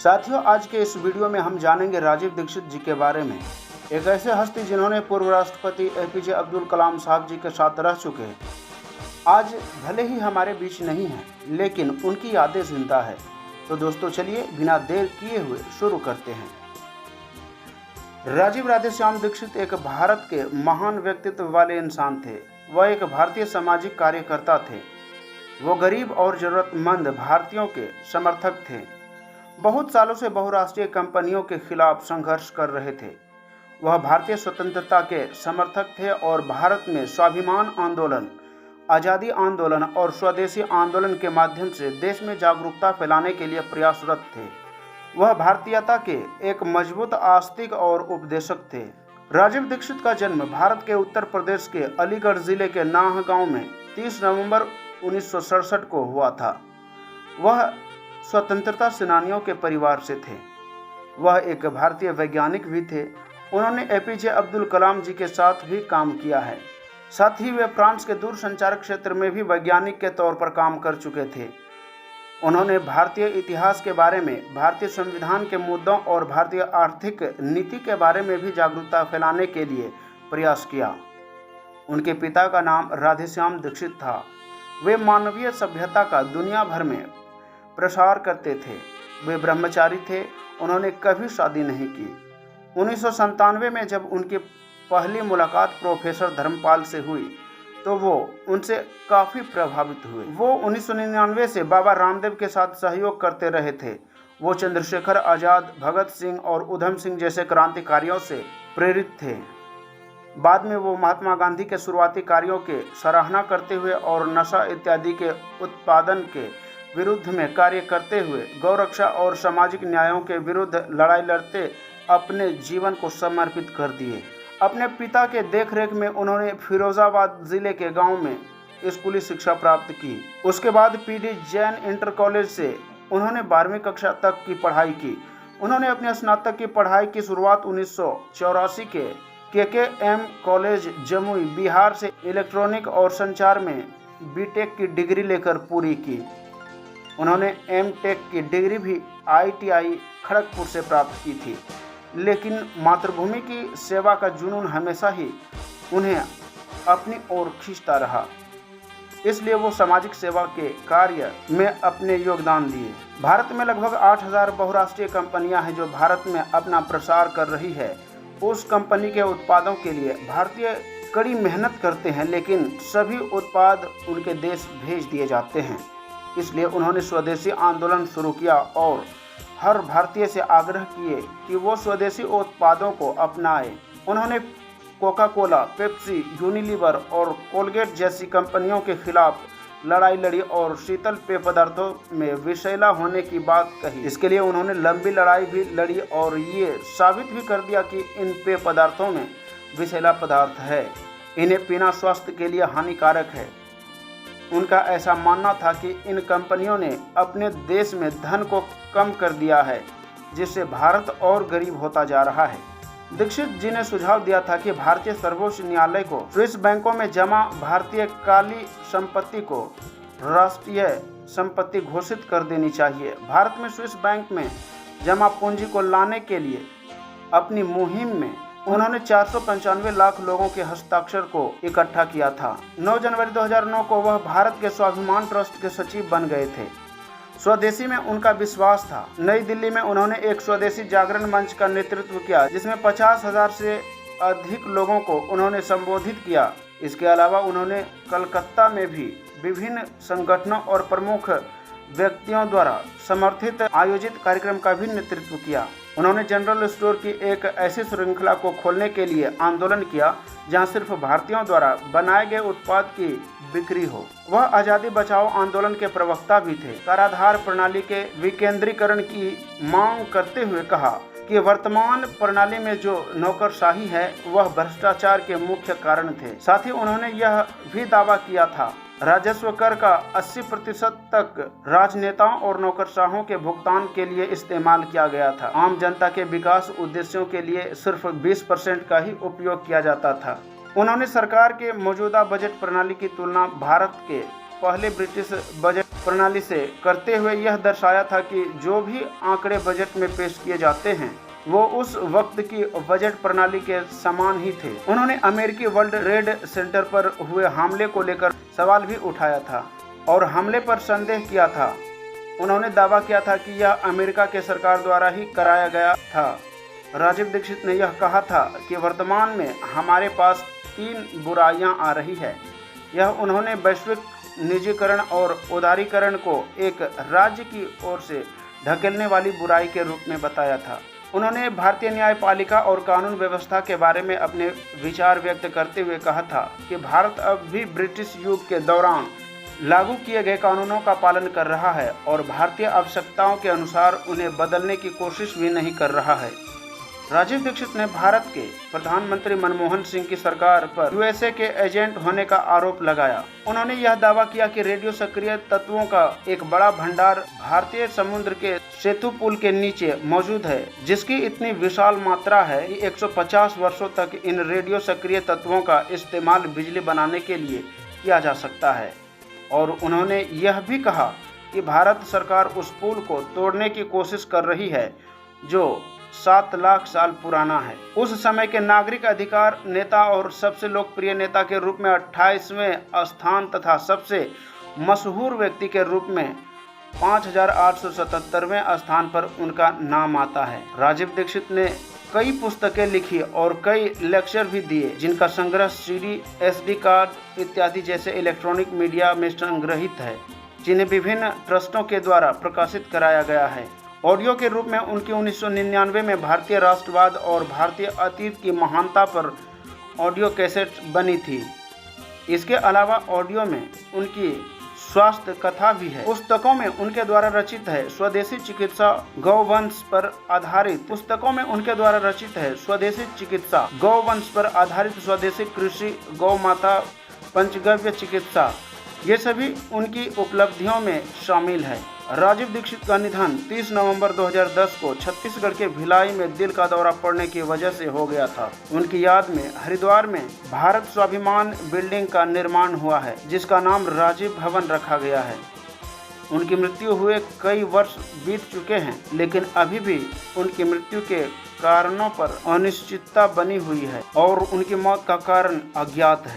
साथियों, आज के इस वीडियो में हम जानेंगे राजीव दीक्षित जी के बारे में। एक ऐसे हस्ती जिन्होंने पूर्व राष्ट्रपति एपीजे अब्दुल कलाम साहब जी के साथ रह चुके हैं। आज भले ही हमारे बीच नहीं हैं, लेकिन उनकी यादें जिंदा है। तो दोस्तों, चलिए बिना देर किए हुए शुरू करते हैं। राजीव राधेश्याम दीक्षित एक भारत के महान व्यक्तित्व वाले इंसान थे। वह एक भारतीय सामाजिक कार्यकर्ता थे। वो गरीब और जरूरतमंद भारतीयों के समर्थक थे। बहुत सालों से बहुराष्ट्रीय कंपनियों के खिलाफ संघर्ष कर रहे थे। वह भारतीय स्वतंत्रता के समर्थक थे और भारत में स्वाभिमान आंदोलन, आज़ादी आंदोलन और स्वदेशी आंदोलन के माध्यम से देश में जागरूकता फैलाने के लिए प्रयासरत थे। वह भारतीयता के एक मजबूत आस्तिक और उपदेशक थे। राजीव दीक्षित का जन्म भारत के उत्तर प्रदेश के अलीगढ़ जिले के नाह गांव में 30 नवंबर 1967 को हुआ था। वह स्वतंत्रता सेनानियों के परिवार से थे। वह एक भारतीय वैज्ञानिक भी थे। उन्होंने एपीजे अब्दुल कलाम जी के साथ भी काम किया है। साथ ही वे फ्रांस के दूरसंचार क्षेत्र में भी वैज्ञानिक के तौर पर काम कर चुके थे। उन्होंने भारतीय इतिहास के बारे में, भारतीय संविधान के मुद्दों और भारतीय आर्थिक नीति के बारे में भी जागरूकता फैलाने के लिए प्रयास किया। उनके पिता का नाम राधेश्याम दीक्षित था। वे मानवीय सभ्यता का दुनिया भर में प्रसार करते थे। वे ब्रह्मचारी थे। उन्होंने कभी शादी नहीं की। 1997 में जब उनकी पहली मुलाकात प्रोफेसर धर्मपाल से हुई तो वो उनसे काफ़ी प्रभावित हुए। वो 1999 से बाबा रामदेव के साथ सहयोग करते रहे थे। वो चंद्रशेखर आज़ाद, भगत सिंह और उधम सिंह जैसे क्रांतिकारियों से प्रेरित थे। बाद में वो महात्मा गांधी के शुरुआती कार्यों के सराहना करते हुए और नशा इत्यादि के उत्पादन के विरुद्ध में कार्य करते हुए गौरक्षा और सामाजिक न्यायों के विरुद्ध लड़ाई लड़ते अपने जीवन को समर्पित कर दिए। अपने पिता के देखरेख में उन्होंने फिरोजाबाद जिले के गांव में स्कूली शिक्षा प्राप्त की। उसके बाद पीडी जैन इंटर कॉलेज से उन्होंने 12वीं कक्षा तक की पढ़ाई की। उन्होंने अपने स्नातक की पढ़ाई की शुरुआत 1984 के केकेएम कॉलेज जमुई बिहार से इलेक्ट्रॉनिक और संचार में बीटेक की डिग्री लेकर पूरी की। उन्होंने एमटेक की डिग्री भी आईटीआई खड़गपुर से प्राप्त की थी। लेकिन मातृभूमि की सेवा का जुनून हमेशा ही उन्हें अपनी ओर खींचता रहा, इसलिए वो सामाजिक सेवा के कार्य में अपने योगदान दिए। भारत में लगभग 8000 बहुराष्ट्रीय कंपनियां हैं जो भारत में अपना प्रसार कर रही है। उस कंपनी के उत्पादों के लिए भारतीय कड़ी मेहनत करते हैं, लेकिन सभी उत्पाद उनके देश भेज दिए जाते हैं। इसलिए उन्होंने स्वदेशी आंदोलन शुरू किया और हर भारतीय से आग्रह किए कि वो स्वदेशी उत्पादों को अपनाए। उन्होंने कोका कोला, पेप्सी, यूनिलीवर और कोलगेट जैसी कंपनियों के खिलाफ लड़ाई लड़ी और शीतल पेय पदार्थों में विषैला होने की बात कही। इसके लिए उन्होंने लंबी लड़ाई भी लड़ी और ये साबित भी कर दिया कि इन पेय पदार्थों में विषैला पदार्थ है। इन्हें पीना स्वास्थ्य के लिए हानिकारक है। उनका ऐसा मानना था कि इन कंपनियों ने अपने देश में धन को कम कर दिया है, जिससे भारत और गरीब होता जा रहा है। दीक्षित जी ने सुझाव दिया था कि भारतीय सर्वोच्च न्यायालय को स्विस बैंकों में जमा भारतीय काली संपत्ति को राष्ट्रीय संपत्ति घोषित कर देनी चाहिए। भारत में स्विस बैंक में जमा पूंजी को लाने के लिए अपनी मुहिम में उन्होंने 495 लाख लोगों के हस्ताक्षर को इकट्ठा किया था। 9 जनवरी 2009 को वह भारत के स्वाभिमान ट्रस्ट के सचिव बन गए थे। स्वदेशी में उनका विश्वास था। नई दिल्ली में उन्होंने एक स्वदेशी जागरण मंच का नेतृत्व किया, जिसमें 50,000 से अधिक लोगों को उन्होंने संबोधित किया। इसके अलावा उन्होंने कलकत्ता में भी विभिन्न संगठनों और प्रमुख व्यक्तियों द्वारा समर्थित आयोजित कार्यक्रम का भी नेतृत्व किया। उन्होंने जनरल स्टोर की एक ऐसी श्रृंखला को खोलने के लिए आंदोलन किया जहां सिर्फ भारतीयों द्वारा बनाए गए उत्पाद की बिक्री हो। वह आज़ादी बचाओ आंदोलन के प्रवक्ता भी थे। कराधान प्रणाली के विकेंद्रीकरण की मांग करते हुए कहा कि वर्तमान प्रणाली में जो नौकरशाही है वह भ्रष्टाचार के मुख्य कारण थे। साथ ही उन्होंने यह भी दावा किया था राजस्व कर का 80% तक राजनेताओं और नौकरशाहों के भुगतान के लिए इस्तेमाल किया गया था। आम जनता के विकास उद्देश्यों के लिए सिर्फ 20% का ही उपयोग किया जाता था। उन्होंने सरकार के मौजूदा बजट प्रणाली की तुलना भारत के पहले ब्रिटिश बजट प्रणाली से करते हुए यह दर्शाया था कि जो भी आंकड़े बजट में पेश किए जाते हैं वो उस वक्त की बजट प्रणाली के समान ही थे। उन्होंने अमेरिकी वर्ल्ड ट्रेड सेंटर पर हुए हमले को लेकर सवाल भी उठाया था और हमले पर संदेह किया था। उन्होंने दावा किया था कि यह अमेरिका के सरकार द्वारा ही कराया गया था। राजीव दीक्षित ने यह कहा था कि वर्तमान में हमारे पास 3 बुराइयां आ रही है। यह उन्होंने वैश्विक निजीकरण और उदारीकरण को एक राज्य की ओर से ढकेलने वाली बुराई के रूप में बताया था। उन्होंने भारतीय न्यायपालिका और कानून व्यवस्था के बारे में अपने विचार व्यक्त करते हुए कहा था कि भारत अब भी ब्रिटिश युग के दौरान लागू किए गए कानूनों का पालन कर रहा है और भारतीय आवश्यकताओं के अनुसार उन्हें बदलने की कोशिश भी नहीं कर रहा है। राजीव दीक्षित ने भारत के प्रधानमंत्री मनमोहन सिंह की सरकार पर यूएसए के एजेंट होने का आरोप लगाया। उन्होंने यह दावा किया कि रेडियो सक्रिय तत्वों का एक बड़ा भंडार भारतीय समुद्र के सेतु पुल के नीचे मौजूद है, जिसकी इतनी विशाल मात्रा है कि 150 वर्षों तक इन रेडियो सक्रिय तत्वों का इस्तेमाल बिजली बनाने के लिए किया जा सकता है। और उन्होंने यह भी कहा कि भारत सरकार उस पुल को तोड़ने की कोशिश कर रही है जो 7 लाख साल पुराना है। उस समय के नागरिक अधिकार नेता और सबसे लोकप्रिय नेता के रूप में 28वें स्थान तथा सबसे मशहूर व्यक्ति के रूप में 5877वें स्थान पर उनका नाम आता है। राजीव दीक्षित ने कई पुस्तकें लिखी और कई लेक्चर भी दिए, जिनका संग्रह CD, SD कार्ड इत्यादि जैसे इलेक्ट्रॉनिक मीडिया में संग्रहित है, जिन्हें विभिन्न ट्रस्टों के द्वारा प्रकाशित कराया गया है। ऑडियो के रूप में उनकी 1999 में भारतीय राष्ट्रवाद और भारतीय अतीत की महानता पर ऑडियो कैसेट बनी थी। इसके अलावा ऑडियो में उनकी स्वास्थ्य कथा भी है। पुस्तकों में उनके द्वारा रचित है स्वदेशी चिकित्सा गौवंश पर आधारित स्वदेशी कृषि गौ माता पंचगव्य चिकित्सा, ये सभी उनकी उपलब्धियों में शामिल है। राजीव दीक्षित का निधन 30 नवंबर 2010 को छत्तीसगढ़ के भिलाई में दिल का दौरा पड़ने की वजह से हो गया था। उनकी याद में हरिद्वार में भारत स्वाभिमान बिल्डिंग का निर्माण हुआ है, जिसका नाम राजीव भवन रखा गया है। उनकी मृत्यु हुए कई वर्ष बीत चुके हैं, लेकिन अभी भी उनकी मृत्यु के कारणों पर अनिश्चितता बनी हुई है और उनकी मौत का कारण अज्ञात है।